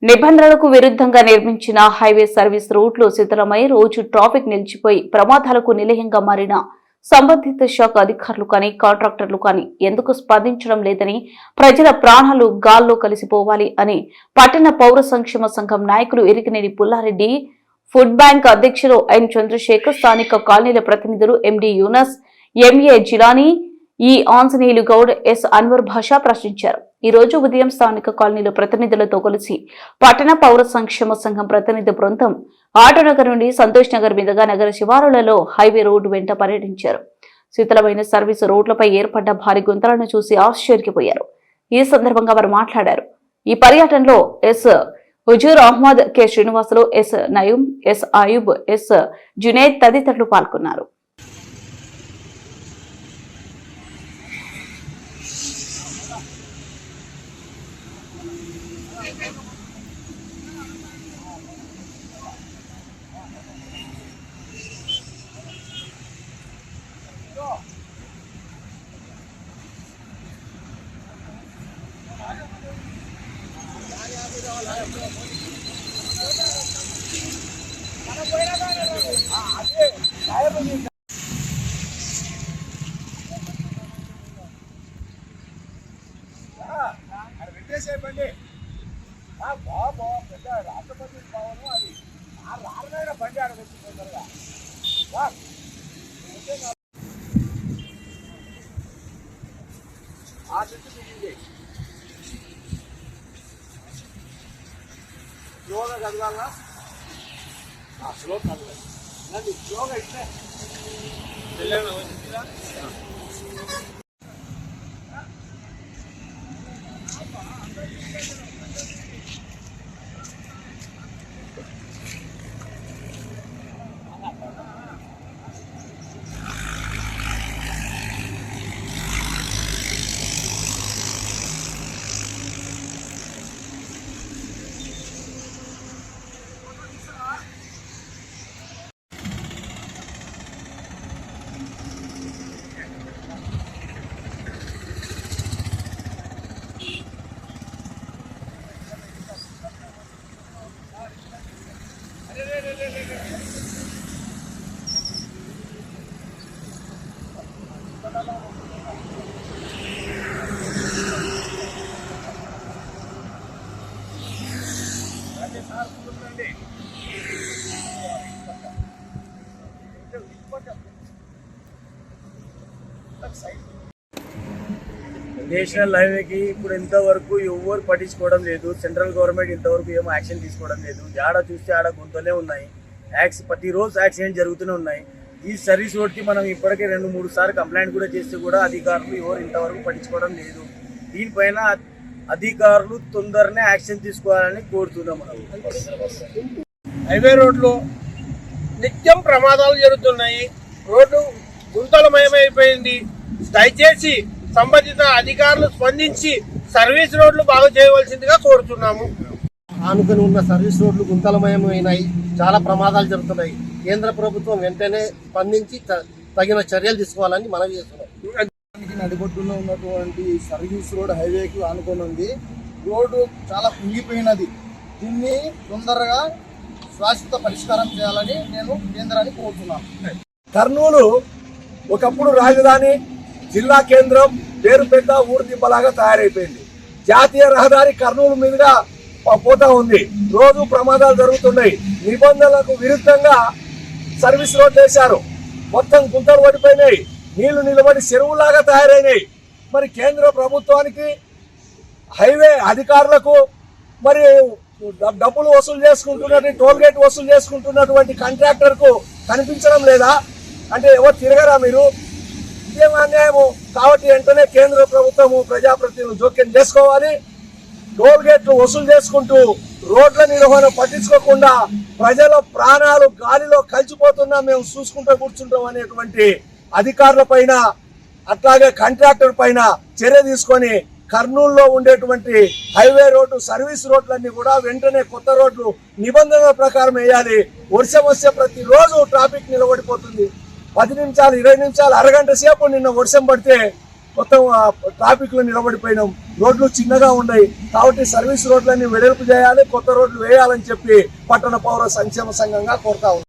నిబంధనలకు విరుద్ధంగా నిర్మించిన హైవే సర్వీస్ రూట్లు శిథిలమై రోజు ట్రాఫిక్ నిలిచిపోయి ప్రమాదాలకు నిలయంగా మారిన సంబంధిత శాఖ అధికారులు కానీ కాంట్రాక్టర్లు కానీ ఎందుకు స్పందించడం లేదని, ప్రజల ప్రాణాలు గాల్లో కలిసిపోవాలి అని పట్టణ పౌర సంక్షేమ సంఘం నాయకులు ఇరికినేని పుల్లారెడ్డి, ఫుడ్ బ్యాంక్ అధ్యక్షులు ఎన్ చంద్రశేఖర్, స్థానిక కాలనీల ప్రతినిధులు ఎండి యూనస్, ఎంఏ జిలానీ, ఈ ఆంజనేయులు గౌడ్, ఎస్ అన్వర్ భాషా ప్రశ్నించారు. ఈ రోజు ఉదయం స్థానిక కాలనీల ప్రతినిధులతో కలిసి పట్టణ పౌర సంక్షేమ సంఘం ప్రతినిధి బృందం ఆటోనగర్ నుండి సంతోష్ నగర్ మీదుగా నగర శివారులలో హైవే రోడ్డు వెంట పర్యటించారు. శీతలమైన సర్వీసు రోడ్లపై ఏర్పడ్డ భారీ గుంతలను చూసి ఆశ్చర్యపోయారు. ఈ సందర్భంగా వారు మాట్లాడారు. ఈ పర్యటనలో S Huzur Ahmed, K Srinivasulu, S Nayeem, S Ayub, S Juned తదితరులు పాల్గొన్నారు. చెప్పండి బాబు పెద్ద రాష్ట్రపతి భవనం అది రాళ్ళైన బండి ఆడవచ్చు తొందరగా ఆ చుట్టూ దిగింది స్లోగా కదగాలా స్లో కదగాలి స్లోగా ఇస్తే నేషనల్ హైవేకి ఇప్పుడు ఇంతవరకు ఎవరు పట్టించుకోవడం లేదు. సెంట్రల్ గవర్నమెంట్ ఇంతవరకు ఏమో యాక్షన్ తీసుకోవడం లేదు. ఆడ చూస్తే ఆడ గుంతలే ఉన్నాయి. ప్రతిరోజు యాక్సిడెంట్ జరుగుతూనే ఉన్నాయి. ఈ సర్వీస్ రోడ్కి మనం ఇప్పటికే 2-3 సార్లు కంప్లైంట్ కూడా చేస్తే కూడా అధికారులు ఎవరు ఇంతవరకు పట్టించుకోవడం లేదు. దీనిపైన అధికారులు తొందరనే యాక్షన్ తీసుకోవాలని కోరుతున్నాం. మనం హైవే రోడ్లో నిత్యం ప్రమాదాలు జరుగుతున్నాయి. రోడ్డు గుంతలమయమైపోయింది. దయచేసి సంబంధిత అధికారులు స్పందించి సర్వీస్ రోడ్లు బాగు చేయవలసిందిగా కోరుతున్నాము. ఆనుకొని ఉన్న సర్వీస్ రోడ్లు గుంతలమయమైనాయి. చాలా ప్రమాదాలు జరుగుతున్నాయి. కేంద్ర ప్రభుత్వం వెంటనే స్పందించి తగిన చర్యలు తీసుకోవాలని మనవి చేస్తున్నాం. నడిబొడ్డులో ఉన్నటువంటి సర్వీస్ రోడ్ హైవేకి ఆనుకొని ఉంది. రోడ్డు చాలా కుంగిపోయినది. దీన్ని తొందరగా శాశ్వత పరిష్కారం చేయాలని నేను కేంద్రాన్ని కోరుతున్నాను. కర్నూలు ఒకప్పుడు రాజధాని, జిల్లా కేంద్రం, పేరు పెద్ద ఊరు దిబ్బలాగా తయారైపోయింది. జాతీయ రహదారి కర్నూలు మీదుగా పోతా ఉంది. రోజు ప్రమాదాలు జరుగుతున్నాయి. నిబంధనలకు విరుద్ధంగా సర్వీస్ రోడ్లు వేశారు. మొత్తం గుంతలు పడిపోయినాయి. నీళ్లు నిలబడి చెరువులాగా తయారైనాయి. మరి కేంద్ర ప్రభుత్వానికి, హైవే అధికారులకు, మరి డబ్బులు వసూలు చేసుకుంటున్నటువంటి టోల్ గేట్ వసూలు చేసుకుంటున్నటువంటి కాంట్రాక్టర్కు కనిపించడం లేదా? అంటే ఎవరు తిరగరా మీరు? ఇదేం అన్యాయము. కాబట్టి వెంటనే కేంద్ర ప్రభుత్వము, ప్రజాప్రతినిధులు జోక్యం చేసుకోవాలి. టోల్ గేట్లు వసూలు చేసుకుంటూ రోడ్ల నిర్వహణ పట్టించుకోకుండా ప్రజల ప్రాణాలు గాలిలో కలిసిపోతున్నా మేము చూసుకుంటూ కూర్చుంటాం అనేటువంటి అధికారుల పైన, అట్లాగే కాంట్రాక్టర్ పైన చర్య తీసుకొని కర్నూలులో ఉండేటువంటి హైవే రోడ్డు సర్వీస్ రోడ్లన్నీ కూడా వెంటనే కొత్త రోడ్లు నిబంధనల ప్రకారం వేయాలి. వర్షం వస్తే ప్రతిరోజు ట్రాఫిక్ నిలబడిపోతుంది. 10 నిమిషాలు, 20 నిమిషాలు, అరగంట సేపు నిన్న వర్షం పడితే మొత్తం ట్రాఫిక్ లో నిలబడిపోయినాం. రోడ్లు చిన్నగా ఉన్నాయి కాబట్టి సర్వీస్ రోడ్లన్నీ వెడల్పు చేయాలి, కొత్త రోడ్లు వేయాలని చెప్పి పట్టణ పౌర సంక్షేమ సంఘంగా కోరుతా ఉన్నాం.